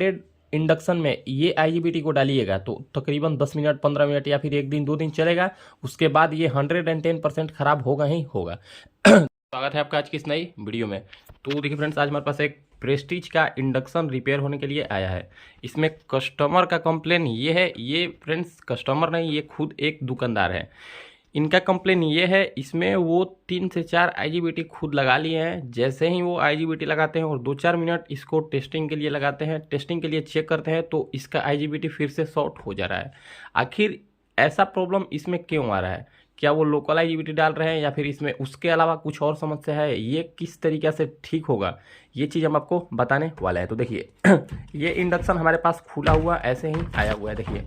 Branded induction में ये IGBT को डालिएगा तो तकरीबन 10 मिनट 15 मिनट या फिर 1 दिन 2 दिन चलेगा, उसके बाद ये 110% खराब होगा ही होगा। स्वागत है आपका आज की इस नई वीडियो में। तो देखिए फ्रेंड्स, आज हमारे पास एक प्रेस्टीज का इंडक्शन रिपेयर होने के लिए आया है। इसमें कस्टमर का कंप्लेन ये है, ये फ्रेंड्स कस्टमर नहीं, ये खुद एक दुकानदार है। इनका कंप्लेन ये है, इसमें वो 3 से 4 IGBT खुद लगा लिए हैं। जैसे ही वो IGBT लगाते हैं और 2-4 मिनट इसको टेस्टिंग के लिए लगाते हैं, टेस्टिंग के लिए चेक करते हैं तो इसका IGBT फिर से शॉर्ट हो जा रहा है। आखिर ऐसा प्रॉब्लम इसमें क्यों आ रहा है? क्या वो लोकल IGBT डाल रहे हैं या फिर इसमें उसके अलावा कुछ और समस्या है? ये किस तरीके से ठीक होगा, ये चीज़ हम आपको बताने वाले हैं। तो देखिए ये इंडक्शन हमारे पास खुला हुआ ऐसे ही आया हुआ है। देखिए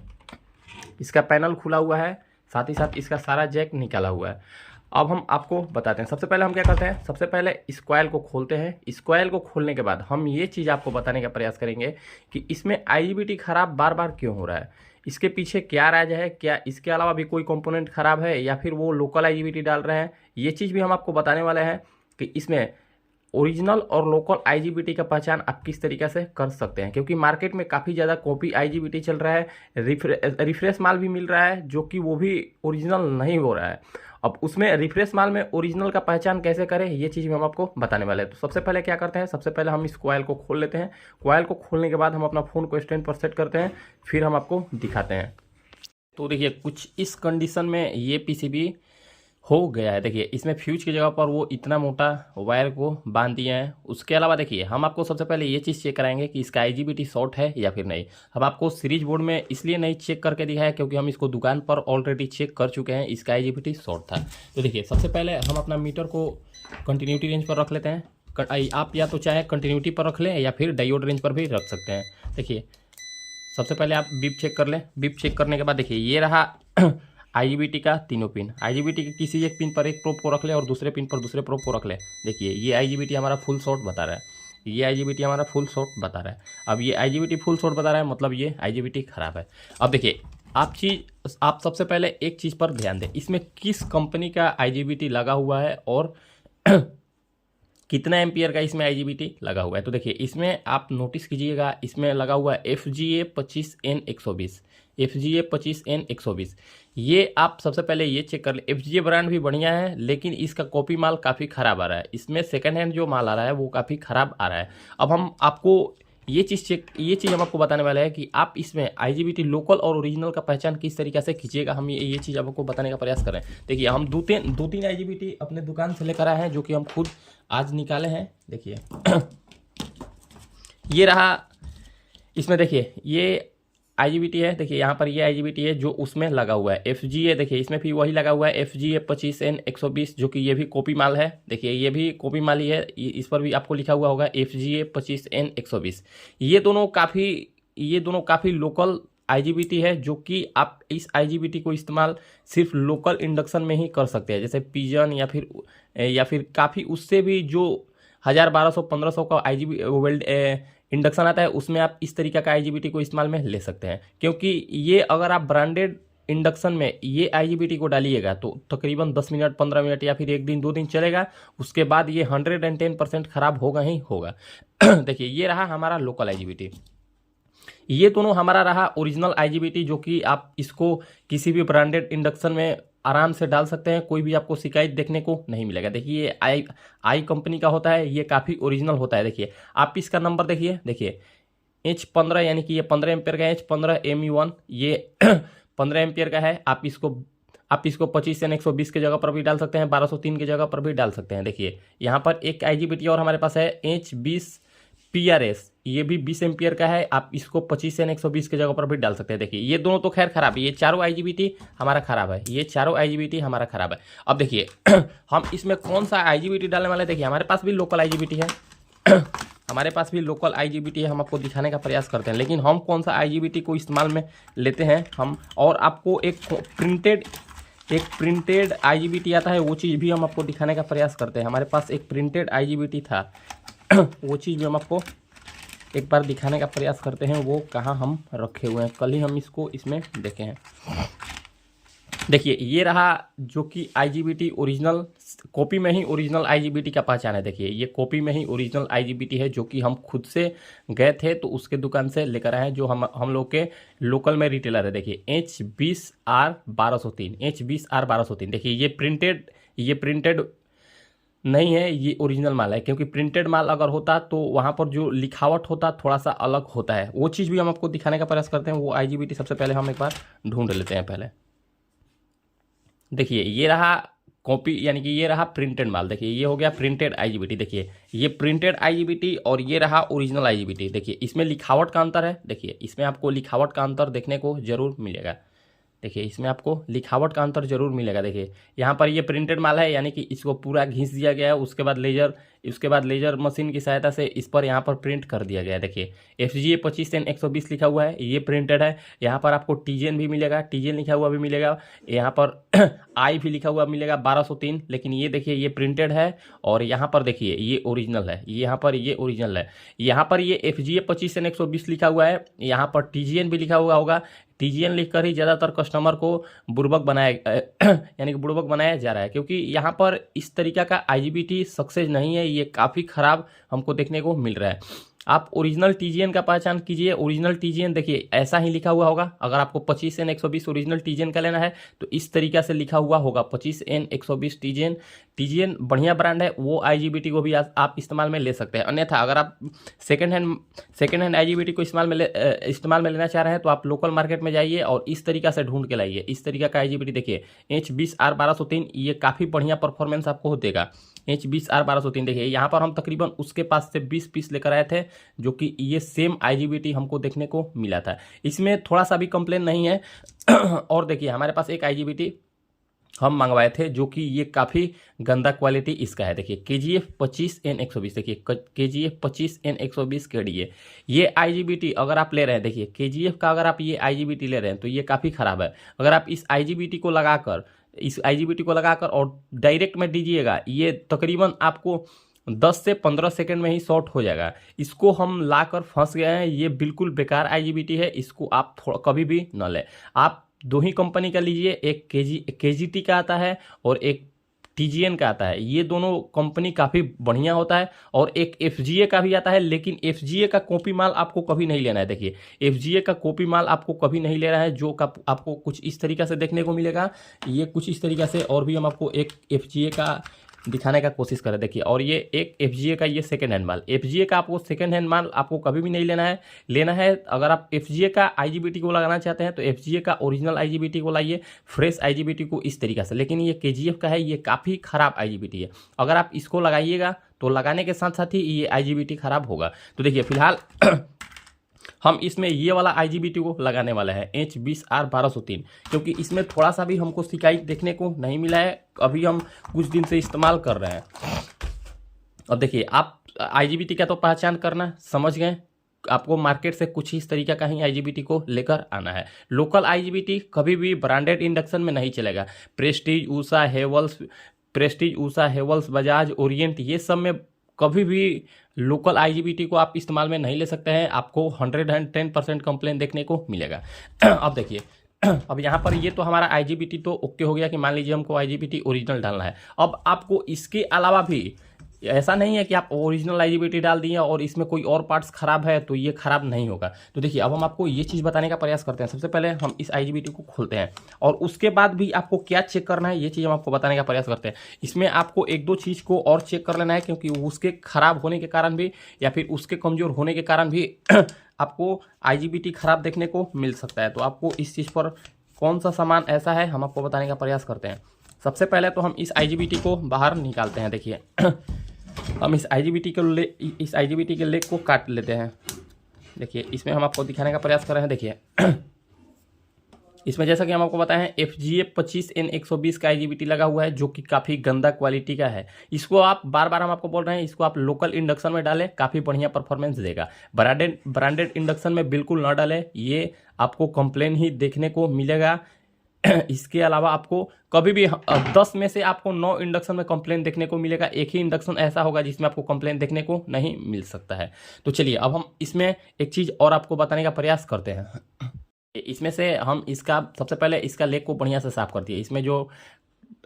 इसका पैनल खुला हुआ है, साथ ही साथ इसका सारा जैक निकाला हुआ है। अब हम आपको बताते हैं। सबसे पहले हम क्या करते हैं, सबसे पहले इस कॉइल को खोलते हैं। इस कॉइल को खोलने के बाद हम ये चीज़ आपको बताने का प्रयास करेंगे कि इसमें IGBT खराब बार बार क्यों हो रहा है, इसके पीछे क्या राज है, क्या इसके अलावा भी कोई कंपोनेंट खराब है या फिर वो लोकल IGBT डाल रहे हैं। ये चीज़ भी हम आपको बताने वाले हैं कि इसमें ओरिजिनल और लोकल IGBT का पहचान आप किस तरीके से कर सकते हैं, क्योंकि मार्केट में काफ़ी ज़्यादा कॉपी IGBT चल रहा है, रिफ्रेश माल भी मिल रहा है जो कि वो भी ओरिजिनल नहीं हो रहा है। अब उसमें रिफ्रेश माल में ओरिजिनल का पहचान कैसे करें, ये चीज़ भी हम आपको बताने वाले हैं। तो सबसे पहले क्या करते हैं, सबसे पहले हम इस कॉइल को खोल लेते हैं। कॉइल को खोलने के बाद हम अपना फ़ोन को स्टैंड पर सेट करते हैं, फिर हम आपको दिखाते हैं। तो देखिए कुछ इस कंडीशन में ये PCB हो गया है। देखिए इसमें फ्यूज की जगह पर वो इतना मोटा वायर को बांध दिए हैं। उसके अलावा देखिए हम आपको सबसे पहले ये चीज़ चेक कराएंगे कि इसका IGBT शॉर्ट है या फिर नहीं। हम आपको सीरीज बोर्ड में इसलिए नहीं चेक करके दिखाया क्योंकि हम इसको दुकान पर ऑलरेडी चेक कर चुके हैं, इसका IGBT शॉर्ट था। तो देखिए सबसे पहले हम अपना मीटर को कंटिन्यूटी रेंज पर रख लेते हैं। आप या तो चाहे कंटिन्यूटी पर रख लें या फिर डायोड रेंज पर भी रख सकते हैं। देखिए सबसे पहले आप बीप चेक कर लें। बीप चेक करने के बाद देखिए ये रहा IGBT का तीनों पिन। IGBT के किसी एक पिन पर एक प्रोब को रख ले और दूसरे पिन पर दूसरे प्रोब को रख ले। देखिए ये IGBT हमारा फुल शॉर्ट बता रहा है, ये IGBT हमारा फुल शॉर्ट बता रहा है। अब ये IGBT फुल शॉर्ट बता रहा है, मतलब ये IGBT खराब है। अब देखिए आप सबसे पहले एक चीज़ पर ध्यान दें, इसमें किस कंपनी का IGBT लगा हुआ है और कितना एम्पियर का इसमें IGBT लगा हुआ है। तो देखिए इसमें आप नोटिस कीजिएगा, इसमें लगा हुआ है FGA 25N120, FGA 25N120। ये आप सबसे पहले ये चेक कर ले। FGA ब्रांड भी बढ़िया है लेकिन इसका कॉपी माल काफ़ी ख़राब आ रहा है। इसमें सेकंड हैंड जो माल आ रहा है वो काफ़ी ख़राब आ रहा है। अब हम आपको ये चीज़ हम आपको बताने वाले हैं कि आप इसमें IGBT लोकल और ओरिजिनल का पहचान किस तरीके से कीजिएगा। हम ये चीज़ आपको बताने का प्रयास करें। देखिए हम दो तीन IGBT अपने दुकान से लेकर आए हैं जो कि हम खुद आज निकाले हैं। देखिए ये रहा, इसमें देखिए ये IGBT है। देखिए यहाँ पर ये IGBT है जो उसमें लगा हुआ है। FGA देखिए इसमें भी वही लगा हुआ है, FGA 25N120, जो कि ये भी कॉपी माल है। देखिए ये भी कॉपी माल ही है, इस पर भी आपको लिखा हुआ होगा FGA 25N120। ये दोनों काफ़ी लोकल IGBT है जो कि आप इस IGBT को इस्तेमाल सिर्फ लोकल इंडक्शन में ही कर सकते हैं, जैसे पिजन या फिर काफ़ी उससे भी जो 1000, 1200, 1500 का वेल्ड इंडक्शन आता है उसमें आप इस तरीके का IGBT को इस्तेमाल में ले सकते हैं। क्योंकि ये अगर आप ब्रांडेड इंडक्शन में ये IGBT को डालिएगा तो तकरीबन 10 मिनट 15 मिनट या फिर 1 दिन 2 दिन चलेगा, उसके बाद ये 110% खराब होगा ही होगा। देखिए ये रहा हमारा लोकल IGBT, ये दोनों हमारा रहा ओरिजिनल IGBT, जो कि आप इसको किसी भी ब्रांडेड इंडक्शन में आराम से डाल सकते हैं, कोई भी आपको शिकायत देखने को नहीं मिलेगा। देखिए ये आई कंपनी का होता है, ये काफ़ी ओरिजिनल होता है। देखिए आप इसका नंबर देखिए H15 यानी कि ये 15 एम्पियर का H15 ME1, ये 15 एम्पियर का है। आप इसको 25N120 के जगह पर भी डाल सकते हैं, 1203 की जगह पर भी डाल सकते हैं। देखिए यहाँ पर एक IGBT और हमारे पास है H20 PRS, ये भी 20 एम्पियर का है। आप इसको 25N120 की जगह पर भी डाल सकते हैं। देखिए ये दोनों तो खैर खराब है, ये चारों IGBT हमारा खराब है, ये चारों IGBT हमारा खराब है। अब देखिए हम इसमें कौन सा IGBT डालने वाले हैं। देखिए हमारे पास भी लोकल IGBT है हमारे पास भी लोकल IGBT है, हम आपको दिखाने का प्रयास करते हैं। लेकिन हम कौन सा IGBT को इस्तेमाल में लेते हैं हम, और आपको एक प्रिंटेड IGBT आता है, वो चीज़ भी हम आपको दिखाने का प्रयास करते हैं। हमारे पास एक प्रिंटेड IGBT था वो चीज़ भी हम आपको एक बार दिखाने का प्रयास करते हैं, वो कहाँ हम रखे हुए हैं। कल ही हम इसको इसमें देखे हैं। देखिए ये रहा जो कि आईजीबीटी ओरिजिनल, कॉपी में ही ओरिजिनल आईजीबीटी का पहचान है। देखिए ये कॉपी में ही ओरिजिनल आईजीबीटी है जो कि हम खुद से गए थे तो उसके दुकान से लेकर आए हैं, जो हम लोग के लोकल में रिटेलर है। देखिए H20R1203, H20R1203। देखिए ये प्रिंटेड नहीं है, ये ओरिजिनल माल है, क्योंकि प्रिंटेड माल अगर होता तो वहाँ पर जो लिखावट होता थोड़ा सा अलग होता है। वो चीज़ भी हम आपको दिखाने का प्रयास करते हैं। वो आईजीबीटी सबसे पहले हम एक बार ढूंढ लेते हैं पहले। देखिए ये रहा कॉपी, यानी कि ये रहा प्रिंटेड माल। देखिए ये हो गया प्रिंटेड आईजीबीटी। देखिए ये प्रिंटेड आईजीबीटी और ये रहा ओरिजिनल आईजीबीटी। देखिए इसमें लिखावट का अंतर है। देखिए इसमें आपको लिखावट का अंतर देखने को जरूर मिलेगा। देखिए इसमें आपको लिखावट का अंतर जरूर मिलेगा। देखिए यहाँ पर ये प्रिंटेड माल है, यानी कि इसको पूरा घिस दिया गया है, उसके बाद लेजर मशीन की सहायता से इस पर यहाँ पर प्रिंट कर दिया गया है। देखिए FGA 25N120 लिखा हुआ है, ये प्रिंटेड है। यहाँ पर आपको TGN भी मिलेगा, TGN लिखा हुआ भी मिलेगा। यहाँ पर आई भी लिखा हुआ मिलेगा 1203, लेकिन ये देखिए ये प्रिंटेड है। और यहाँ पर देखिए ये ओरिजिनल है, यहाँ पर ये ओरिजिनल है। यहाँ पर ये FGA 25N120 लिखा हुआ है, यहाँ पर TGN भी लिखा हुआ होगा। TGN लिखकर ही ज़्यादातर कस्टमर को बुड़बक बनाया यानी कि बुड़बक बनाया जा रहा है, क्योंकि यहाँ पर इस तरीका का आईजीबीटी सक्सेस नहीं है। ये काफ़ी ख़राब हमको देखने को मिल रहा है। आप ओरिजिनल TGN का पहचान कीजिए। ओरिजिनल TGN देखिए ऐसा ही लिखा हुआ होगा। अगर आपको 25N120 ओरिजिनल TGN का लेना है तो इस तरीका से लिखा हुआ होगा 25N120 TGN। TGN बढ़िया ब्रांड है, वो आईजीबीटी को भी आप इस्तेमाल में ले सकते हैं। अन्यथा अगर आप सेकेंड हैंड आईजीबीटी को इस्तेमाल में लेना चाह रहे हैं तो आप लोकल मार्केट में जाइए और इस तरीका से ढूंढ के लाइए। इस तरीका का आईजीबीटी देखिए H20R1203, ये काफ़ी बढ़िया परफॉर्मेंस आपको देगा। H20R1203 देखिए यहाँ पर हम तकरीबन उसके पास से 20 पीस लेकर आए थे, जो कि ये सेम आईजीबीटी हमको देखने को मिला था। इसमें थोड़ा सा भी कंप्लेन नहीं है। और देखिए हमारे पास एक आईजीबीटी हम मंगवाए थे जो कि ये काफ़ी गंदा क्वालिटी इसका है। देखिए KGF 25N120, देखिए KGF 25N120 KDA। ये आईजीबीटी अगर आप ले रहे हैं, देखिए KGF का अगर आप ये आईजीबीटी ले रहे हैं तो ये काफ़ी ख़राब है। अगर आप इस आईजीबीटी को लगाकर और डायरेक्ट में दीजिएगा, ये तकरीबन आपको 10 से 15 सेकंड में ही शॉर्ट हो जाएगा। इसको हम लाकर फंस गए हैं। ये बिल्कुल बेकार आईजीबीटी है, इसको आप कभी भी न लें। आप दो ही कंपनी का लीजिए, एक KGT का आता है और एक TGN का आता है। ये दोनों कंपनी काफ़ी बढ़िया होता है। और एक FGA का भी आता है, लेकिन FGA का कॉपी माल आपको कभी नहीं लेना है। देखिए FGA का कॉपी माल आपको कभी नहीं लेना है, जो आपको कुछ इस तरीका से देखने को मिलेगा। ये कुछ इस तरीका से, और भी हम आपको एक FGA का दिखाने का कोशिश करें। देखिए और ये एक FGA का ये सेकेंड हैंड माल, FGA का आपको सेकेंड हैंड माल आपको कभी भी नहीं लेना है। अगर आप FGA का आईजीबीटी को लगाना चाहते हैं तो FGA का ओरिजिनल आईजीबीटी को लाइए, फ्रेश आईजीबीटी को इस तरीका से। लेकिन ये KGF का है, ये काफ़ी ख़राब आईजीबीटी है। अगर आप इसको लगाइएगा तो लगाने के साथ साथ ही ये आईजीबीटी ख़राब होगा। तो देखिए फिलहाल हम इसमें ये वाला आईजीबीटी को लगाने वाला है H20R1203, क्योंकि इसमें थोड़ा सा भी हमको शिकायत देखने को नहीं मिला है। अभी हम कुछ दिन से इस्तेमाल कर रहे हैं। अब देखिए आप आईजीबीटी का तो पहचान करना समझ गए। आपको मार्केट से कुछ इस तरीका का ही आईजीबीटी को लेकर आना है। लोकल आईजीबीटी कभी भी ब्रांडेड इंडक्शन में नहीं चलेगा। प्रेस्टीज, उषा, हेवल्स, बजाज, ओरिएंट, ये सब में कभी भी लोकल आईजीबीटी को आप इस्तेमाल में नहीं ले सकते हैं। आपको 110% कंप्लेन देखने को मिलेगा। अब देखिए अब यहाँ पर ये तो हमारा आईजीबीटी तो ओके हो गया कि मान लीजिए हमको आईजीबीटी ओरिजिनल डालना है। अब आपको इसके अलावा भी, ऐसा नहीं है कि आप ओरिजिनल आईजीबीटी डाल दिए और इसमें कोई और पार्ट्स खराब है तो ये खराब नहीं होगा। तो देखिए अब हम आपको ये चीज़ बताने का प्रयास करते हैं। सबसे पहले हम इस आईजीबीटी को खोलते हैं और उसके बाद भी आपको क्या चेक करना है ये चीज़ हम आपको बताने का प्रयास करते हैं। इसमें आपको एक दो चीज़ को और चेक कर लेना है, क्योंकि उसके खराब होने के कारण भी या फिर उसके कमज़ोर होने के कारण भी आपको आईजीबीटी खराब देखने को मिल सकता है। तो आपको इस चीज़ पर कौन सा सामान ऐसा है हम आपको बताने का प्रयास करते हैं। सबसे पहले तो हम इस आईजीबीटी को बाहर निकालते हैं। देखिए हम इस आईजीबीटी के लेग को काट लेते हैं। देखिए इसमें हम आपको दिखाने का प्रयास कर रहे हैं। देखिए इसमें जैसा कि हम आपको बताएं FGA 25N120 का आईजीबीटी लगा हुआ है, जो कि काफ़ी गंदा क्वालिटी का है। इसको आप बार हम आपको बोल रहे हैं, इसको आप लोकल इंडक्शन में डालें, काफ़ी बढ़िया परफॉर्मेंस देगा। ब्रांडेड इंडक्शन में बिल्कुल ना डालें, ये आपको कंप्लेन ही देखने को मिलेगा। इसके अलावा आपको कभी भी 10 में से आपको 9 इंडक्शन में कंप्लेन देखने को मिलेगा। एक ही इंडक्शन ऐसा होगा जिसमें आपको कंप्लेन देखने को नहीं मिल सकता है। तो चलिए अब हम इसमें एक चीज़ और आपको बताने का प्रयास करते हैं। इसमें से हम इसका सबसे पहले इसका लेग को बढ़िया से साफ कर दिए, इसमें जो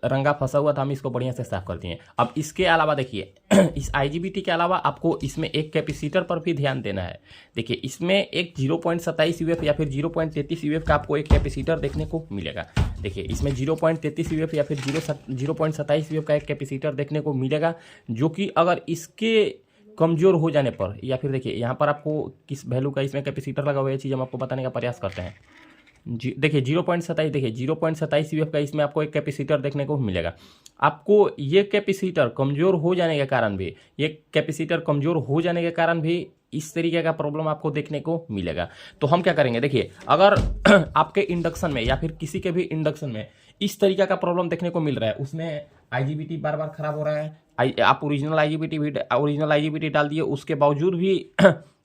रंगा फंसा हुआ था हम इसको बढ़िया से साफ कर दिए। अब इसके अलावा देखिए इस IGBT के अलावा आपको इसमें एक कैपेसिटर पर भी ध्यान देना है। देखिए इसमें एक 0.27 UF या फिर 0.33 UF का आपको एक कैपेसिटर देखने को मिलेगा। देखिए इसमें 0.33 UF या फिर 0.27 UF का एक कैपेसिटर देखने को मिलेगा, जो कि अगर इसके कमज़ोर हो जाने पर, या फिर देखिए यहाँ पर आपको किस वैल्यू का इसमें कैपेसिटर लगा हुआ है, ये चीज़ हम आपको बताने का प्रयास करते हैं। देखिए 0.27, देखिए 0.27 UF का इसमें आपको एक कैपेसिटर देखने को मिलेगा। आपको ये कैपेसिटर कमज़ोर हो जाने के कारण भी, इस तरीके का प्रॉब्लम आपको देखने को मिलेगा। तो हम क्या करेंगे, देखिए अगर आपके इंडक्शन में या फिर किसी के भी इंडक्शन में इस तरीके का प्रॉब्लम देखने को मिल रहा है, उसमें IGBT बार बार खराब हो रहा है, आप ओरिजिनल IGBT डाल दिए, उसके बावजूद भी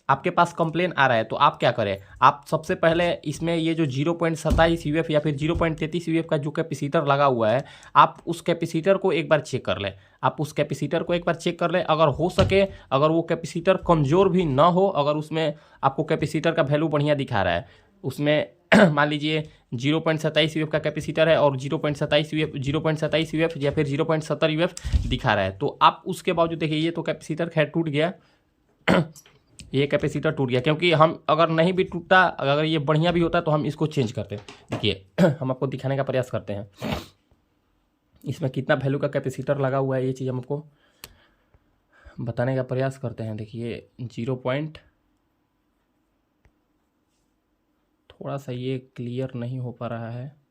आपके पास कंप्लेन आ रहा है, तो आप क्या करें, आप सबसे पहले इसमें ये जो 0.27 UF या फिर 0.33 UF का जो कैपेसिटर लगा हुआ है, आप उस कैपेसिटर को एक बार चेक कर लें। अगर हो सके, अगर वो कैपेसिटर कमज़ोर भी ना हो, अगर उसमें आपको कैपेसिटर का वैल्यू बढ़िया दिखा रहा है, उसमें मान लीजिए 0.27 UF का कैपेसिटर है और 0.27 UF या फिर 0.70 UF दिखा रहा है, तो आप उसके बावजूद देखिए ये तो कैपेसिटर खैर टूट गया ये कैपेसिटर टूट गया, क्योंकि हम अगर नहीं भी टूटता, अगर ये बढ़िया भी होता तो हम इसको चेंज करते। देखिए हम आपको दिखाने का प्रयास करते हैं इसमें कितना वैल्यू का कैपेसिटर लगा हुआ है, ये चीज़ हम आपको बताने का प्रयास करते हैं। देखिए थोड़ा सा ये क्लियर नहीं हो पा रहा है।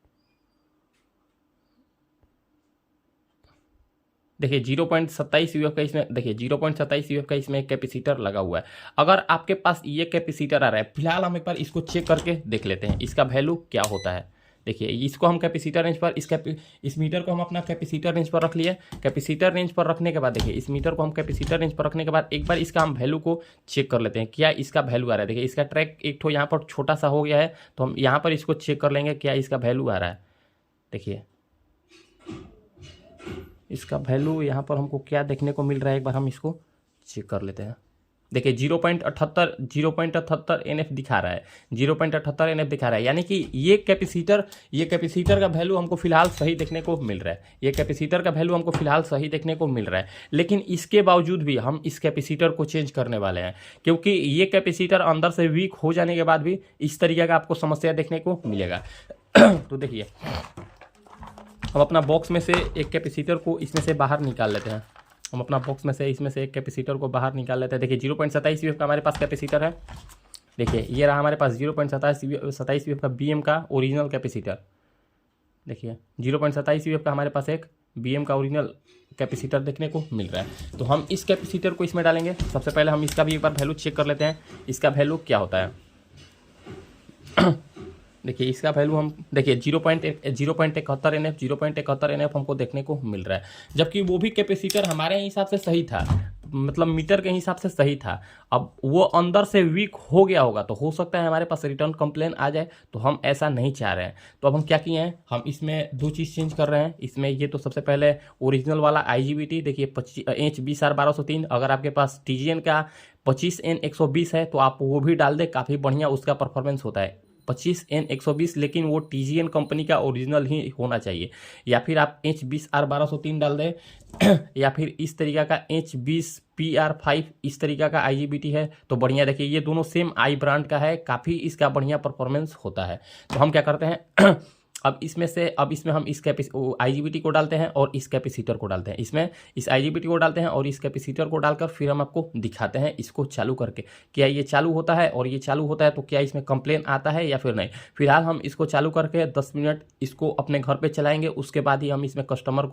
देखिए 0.27 UF का इसमें, देखिए 0.27 UF का इसमें एक कैपेसिटर लगा हुआ है। अगर आपके पास ये कैपेसिटर आ रहा है, फिलहाल हम एक बार इसको चेक करके देख लेते हैं इसका वैल्यू क्या होता है। देखिए इसको हम कैपेसिटर रेंज पर, इस मीटर को हम अपना कैपेसिटर रेंज पर रख लिए। कैपेसिटर रेंज पर रखने के बाद देखिए इस मीटर को हम कैपेसिटर रेंज पर रखने के बाद एक बार इसका हम वैल्यू को चेक कर लेते हैं, क्या इसका वैल्यू आ रहा है। देखिए इसका ट्रैक एक ठो यहाँ पर छोटा सा हो गया है, तो हम यहाँ पर इसको चेक कर लेंगे क्या इसका वैल्यू आ रहा है। देखिए इसका वैल्यू यहाँ पर हमको क्या देखने को मिल रहा है, एक बार हम इसको चेक कर लेते हैं। देखिए 0.78 NF दिखा रहा है, 0.78 NF दिखा रहा है, यानी कि ये कैपेसिटर का वैल्यू हमको फिलहाल सही देखने को मिल रहा है। लेकिन इसके बावजूद भी हम इस कैपेसिटर को चेंज करने वाले हैं, क्योंकि ये कैपेसिटर अंदर से वीक हो जाने के बाद भी इस तरीके का आपको समस्या देखने को मिलेगा। तो देखिए हम अपना बॉक्स में से एक कैपेसिटर को इसमें से बाहर निकाल लेते हैं। इसमें से एक कैपेसिटर को बाहर निकाल लेते हैं। देखिए 0.27 UF का हमारे पास कैपेसिटर है। देखिए ये रहा हमारे पास 0.27 UF का BM का ओरिजिनल कैपेसिटर। देखिए 0.27 UF का हमारे पास एक BM का ओरिजिनल कैपेसिटर देखने को मिल रहा है। तो हम इस कैपेसिटर को इसमें डालेंगे। सबसे पहले हम इसका भी एक बार वैल्यू चेक कर लेते हैं, इसका वैल्यू क्या होता है। देखिए इसका वैल्यू हम देखिए 0.71 NF हमको देखने को मिल रहा है, जबकि वो भी कैपेसिटर हमारे हिसाब से सही था, मतलब मीटर के हिसाब से सही था। अब वो अंदर से वीक हो गया होगा, तो हो सकता है हमारे पास रिटर्न कंप्लेन आ जाए, तो हम ऐसा नहीं चाह रहे हैं। तो अब हम क्या किए हैं, हम इसमें दो चीज़ चेंज कर रहे हैं। इसमें ये तो सबसे पहले ओरिजिनल वाला IGBT देखिए H20R1203, अगर आपके पास TGN का 25N120 है तो आप वो भी डाल दें, काफ़ी बढ़िया उसका परफॉर्मेंस होता है 25N120, लेकिन वो TGN कंपनी का ओरिजिनल ही होना चाहिए। या फिर आप H20R1203 डाल दें, या फिर इस तरीका का H20PR5 इस तरीका का IGBT है तो बढ़िया। देखिए ये दोनों सेम आई ब्रांड का है, काफ़ी इसका बढ़िया परफॉर्मेंस होता है। तो हम क्या करते हैं अब इसमें हम इस IGBT को डालते हैं और इस कैपेसिटर को डालते हैं। इसमें इस IGBT को डालते हैं और इस कैपेसिटर को डालकर फिर हम आपको दिखाते हैं इसको चालू करके, क्या ये चालू होता है, और ये चालू होता है तो क्या इसमें कंप्लेन आता है या फिर नहीं। फिलहाल हम इसको चालू करके 10 मिनट इसको अपने घर पे चलाएंगे, उसके बाद ही हम इसमें कस्टमर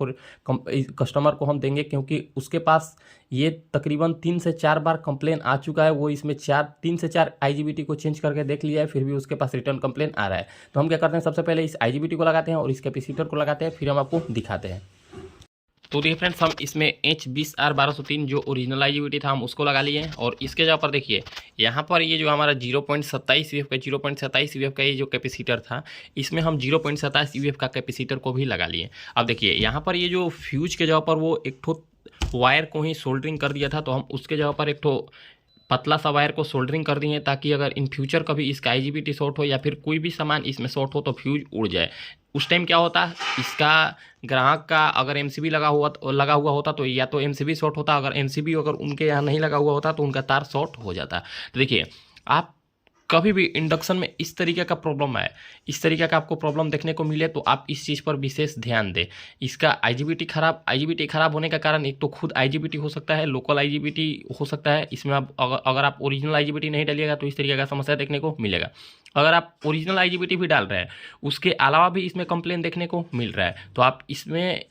को हम देंगे, क्योंकि उसके पास ये तकरीबन 3 से 4 बार कंप्लेन आ चुका है। वो इसमें 3 से 4 IGBT को चेंज करके देख लिया है, फिर भी उसके पास रिटर्न कंप्लेन आ रहा है। तो हम क्या करते हैं, सबसे पहले इस IGBT को लगाते हैं और इस कैपेसिटर को लगाते हैं, फिर हम आपको दिखाते हैं। तो देखिए फ्रेंड्स, हम इसमें H20R1203 जो ओरिजिनल IGBT था हम उसको लगा लिए हैं, और इसके जगह पर देखिए यहाँ पर ये जो हमारा 0.27 UF का ये जो कैपेसिटर था, इसमें हम 0.27 UF का कैपेसिटर को भी लगा लिए। अब देखिए यहाँ पर ये जो फ्यूज के जगह पर वो एक ठो वायर को ही सोल्डरिंग कर दिया था, तो हम उसके जगह पर एक ठो पतला सा वायर को सोल्डरिंग कर दिए ताकि अगर इन फ्यूचर कभी इसका IGBT शॉर्ट हो या फिर कोई भी सामान इसमें शॉर्ट हो तो फ्यूज उड़ जाए। उस टाइम क्या होता है, इसका ग्राहक का अगर MCB लगा हुआ होता तो या तो MCB शॉर्ट होता, अगर MCB अगर उनके यहाँ नहीं लगा हुआ होता तो उनका तार शॉर्ट हो जाता। तो देखिए, आप कभी भी इंडक्शन में इस तरीके का प्रॉब्लम आए, इस तरीके का आपको प्रॉब्लम देखने को मिले तो आप इस चीज़ पर विशेष ध्यान दें। इसका IGBT खराब होने का कारण एक तो खुद IGBT हो सकता है, लोकल IGBT हो सकता है। इसमें आप अगर आप ओरिजिनल IGBT नहीं डालिएगा तो इस तरीके का समस्या देखने को मिलेगा। अगर आप ओरिजिनल IGBT भी डाल रहे हैं, उसके अलावा भी इसमें कंप्लेन देखने को मिल रहा है, तो आप इसमें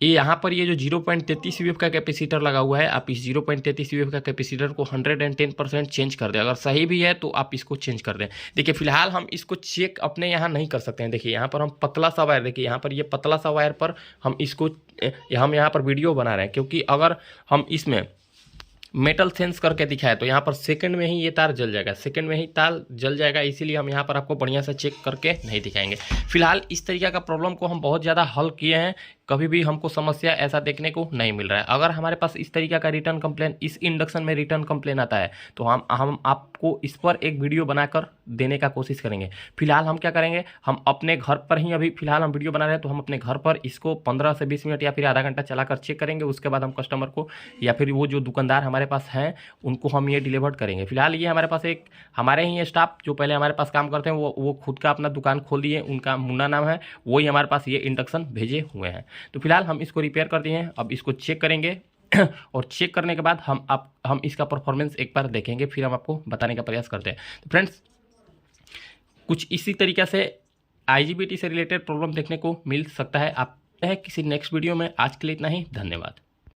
यहाँ पर ये जो 0.33 UF का कैपेसिटर लगा हुआ है, आप इस 0.33 UF का कैपेसिटर को 110% चेंज कर दें। अगर सही भी है तो आप इसको चेंज कर दें। देखिए, फिलहाल हम इसको चेक अपने यहाँ नहीं कर सकते हैं। देखिए, यहाँ पर हम पतला सा वायर, देखिए यहाँ पर ये पतला सा वायर पर हम यहाँ पर वीडियो बना रहे हैं, क्योंकि अगर हम इसमें मेटल सेंस करके दिखाए तो यहाँ पर सेकंड में ही ये तार जल जाएगा, सेकंड में ही तार जल जाएगा। इसीलिए हम यहाँ पर आपको बढ़िया से चेक करके नहीं दिखाएंगे। फिलहाल इस तरीके का प्रॉब्लम को हम बहुत ज़्यादा हल किए हैं, कभी भी हमको समस्या ऐसा देखने को नहीं मिल रहा है। अगर हमारे पास इस तरीके का रिटर्न कंप्लेन, इस इंडक्शन में रिटर्न कंप्लेन आता है तो हम आपको इस पर एक वीडियो बनाकर देने का कोशिश करेंगे। फिलहाल हम क्या करेंगे, हम अपने घर पर ही अभी फिलहाल हम वीडियो बना रहे हैं, तो हम अपने घर पर इसको 15 से 20 मिनट या फिर आधा घंटा चलाकर चेक करेंगे। उसके बाद हम कस्टमर को या फिर वो जो दुकानदार हमारे पास हैं उनको हम ये डिलीवर करेंगे। फिलहाल ये हमारे पास एक हमारे ही स्टाफ जो पहले हमारे पास काम करते हैं वो खुद का अपना दुकान खोल दिए, उनका मुन्ना नाम है, वही हमारे पास ये इंडक्शन भेजे हुए हैं। तो फिलहाल हम इसको रिपेयर कर दिए हैं, अब इसको चेक करेंगे और चेक करने के बाद हम इसका परफॉर्मेंस एक बार देखेंगे, फिर हम आपको बताने का प्रयास करते हैं। तो फ्रेंड्स, कुछ इसी तरीके से IGBT से रिलेटेड प्रॉब्लम देखने को मिल सकता है। आप किसी नेक्स्ट वीडियो में। आज के लिए इतना ही, धन्यवाद।